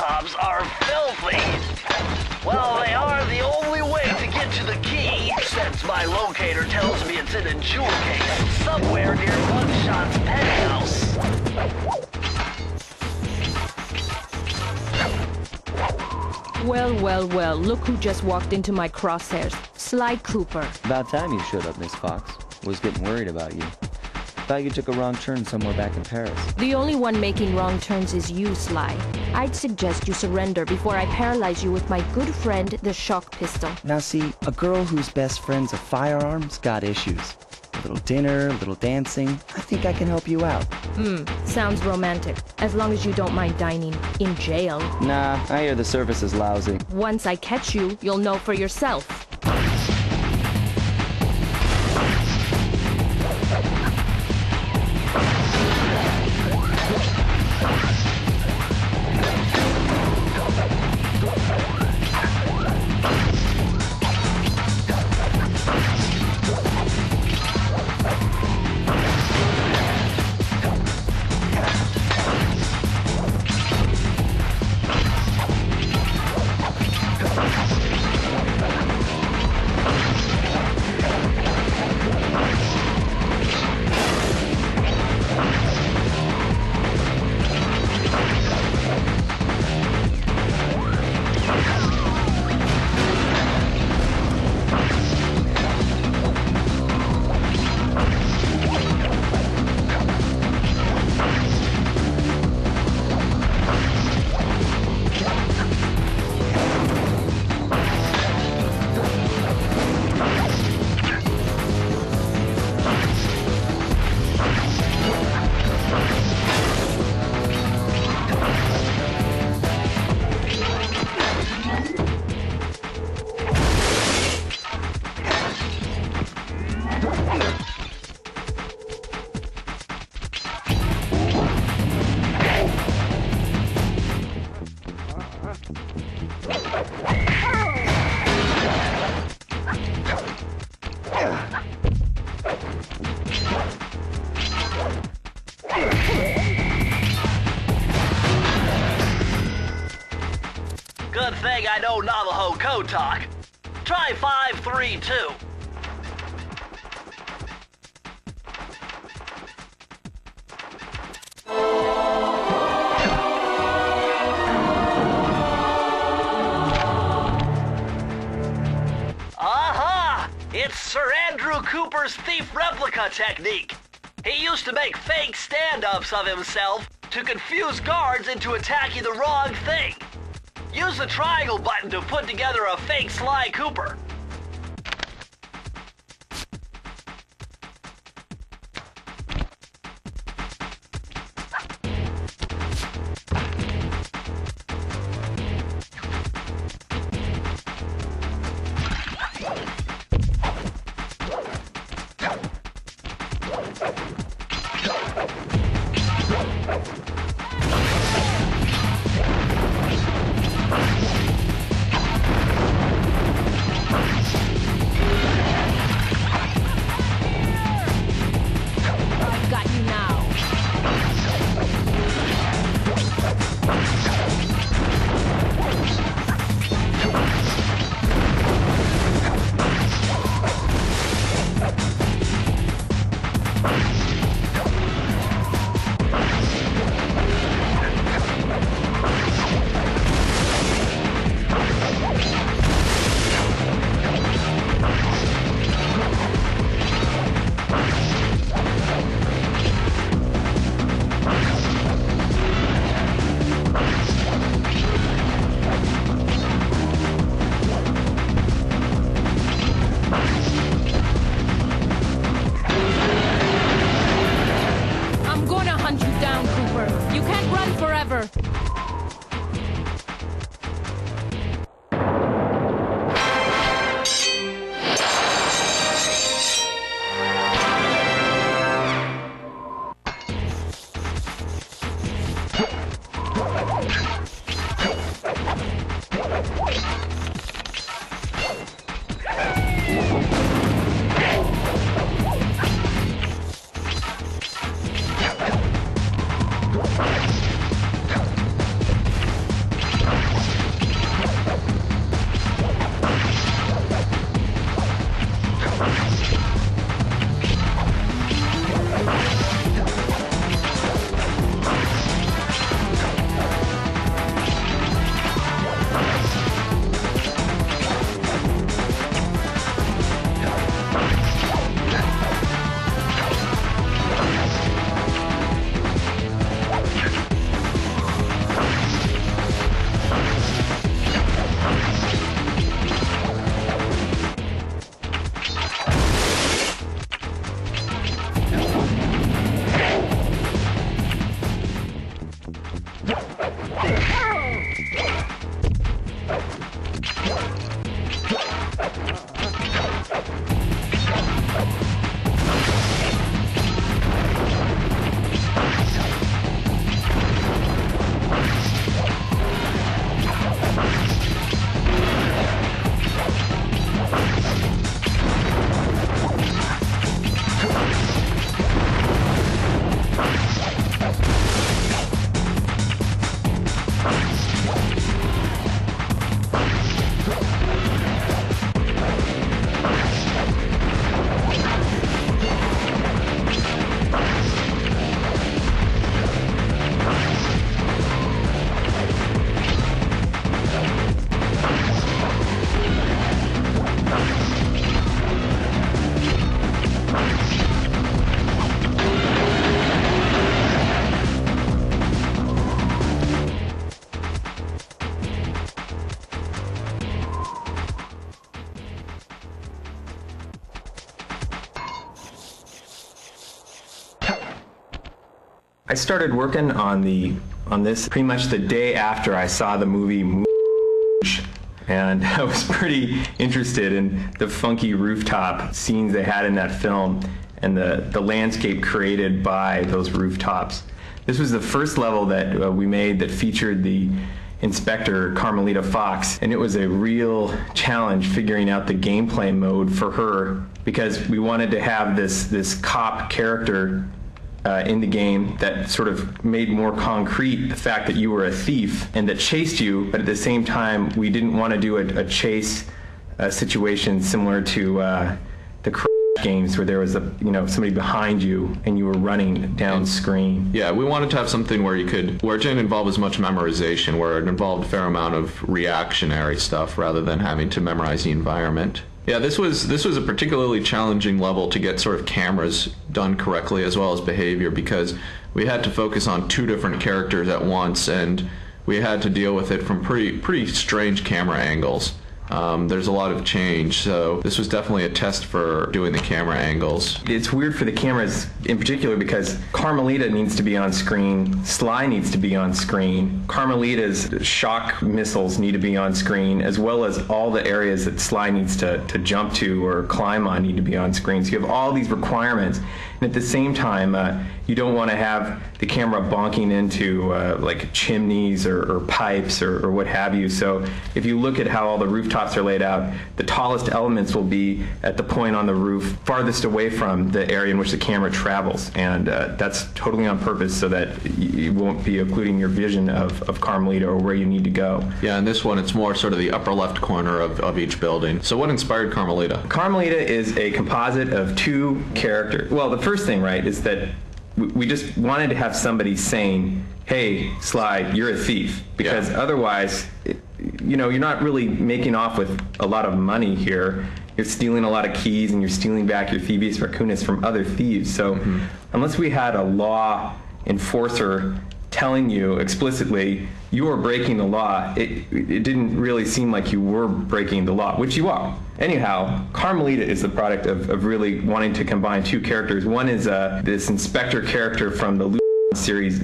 cops are filthy. Well, they are the only way to get to the key, since my locator tells me it's in a jewel case somewhere near Buckshot's penthouse. Well, well, well, look who just walked into my crosshairs. Sly Cooper. About time you showed up, Miss Fox. Was getting worried about you. Thought you took a wrong turn somewhere back in Paris. The only one making wrong turns is you, Sly. I'd suggest you surrender before I paralyze you with my good friend, the shock pistol. Now see, a girl whose best friend's a firearm's got issues. A little dinner, a little dancing. I think I can help you out. Sounds romantic. As long as you don't mind dining in jail. Nah, I hear the service is lousy. Once I catch you, you'll know for yourself. Good thing I know Navajo code talk. Try 532. Aha! It's Sir Andrew Cooper's thief replica technique. He used to make fake stand-ups of himself to confuse guards into attacking the wrong thing. Use the triangle button to put together a fake Sly Cooper. I started working on this pretty much the day after I saw the movie and I was pretty interested in the funky rooftop scenes they had in that film and the landscape created by those rooftops. This was the first level that we made that featured the Inspector Carmelita Fox, and it was a real challenge figuring out the gameplay mode for her because we wanted to have this cop character in the game that sort of made more concrete the fact that you were a thief and that chased you, but at the same time we didn't want to do a chase situation similar to the games where there was somebody behind you and you were running down screen. Yeah, we wanted to have something where it didn't involve as much memorization, where it involved a fair amount of reactionary stuff rather than having to memorize the environment. Yeah, this was a particularly challenging level to get sort of cameras done correctly as well as behavior, because we had to focus on two different characters at once and we had to deal with it from pretty strange camera angles. There's a lot of change, so this was definitely a test for doing the camera angles. It's weird for the cameras in particular because Carmelita needs to be on screen, Sly needs to be on screen, Carmelita's shock missiles need to be on screen, as well as all the areas that Sly needs to jump to or climb on need to be on screen. So you have all these requirements, and at the same time, you don't want to have the camera bonking into like chimneys or pipes or what have you. So if you look at how all the rooftops are laid out, the tallest elements will be at the point on the roof farthest away from the area in which the camera travels, and that's totally on purpose so that you won't be occluding your vision of Carmelita or where you need to go. Yeah, in this one it's more sort of the upper left corner of each building. So what inspired Carmelita? Carmelita is a composite of two characters. Well, the first thing, right, is that we just wanted to have somebody saying, hey, Sly, you're a thief, because otherwise, you're not really making off with a lot of money here. You're stealing a lot of keys and you're stealing back your Thievius Raccoonus from other thieves. So unless we had a law enforcer telling you explicitly you are breaking the law, it didn't really seem like you were breaking the law, which you are. Anyhow, Carmelita is the product of really wanting to combine two characters. One is this inspector character from the series,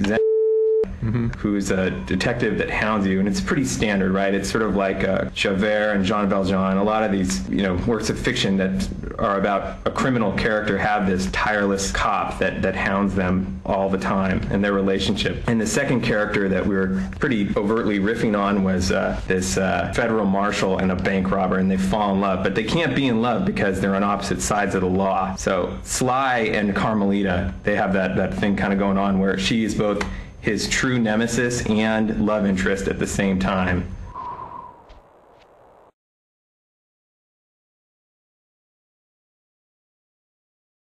who's a detective that hounds you, and it's pretty standard, right? It's sort of like Javert and Jean Valjean. A lot of these, works of fiction that are about a criminal character have this tireless cop that hounds them all the time and their relationship. And the second character that we were pretty overtly riffing on was this federal marshal and a bank robber, and they fall in love, but they can't be in love because they're on opposite sides of the law. So Sly and Carmelita, they have that thing kind of going on where she is both his true nemesis and love interest at the same time.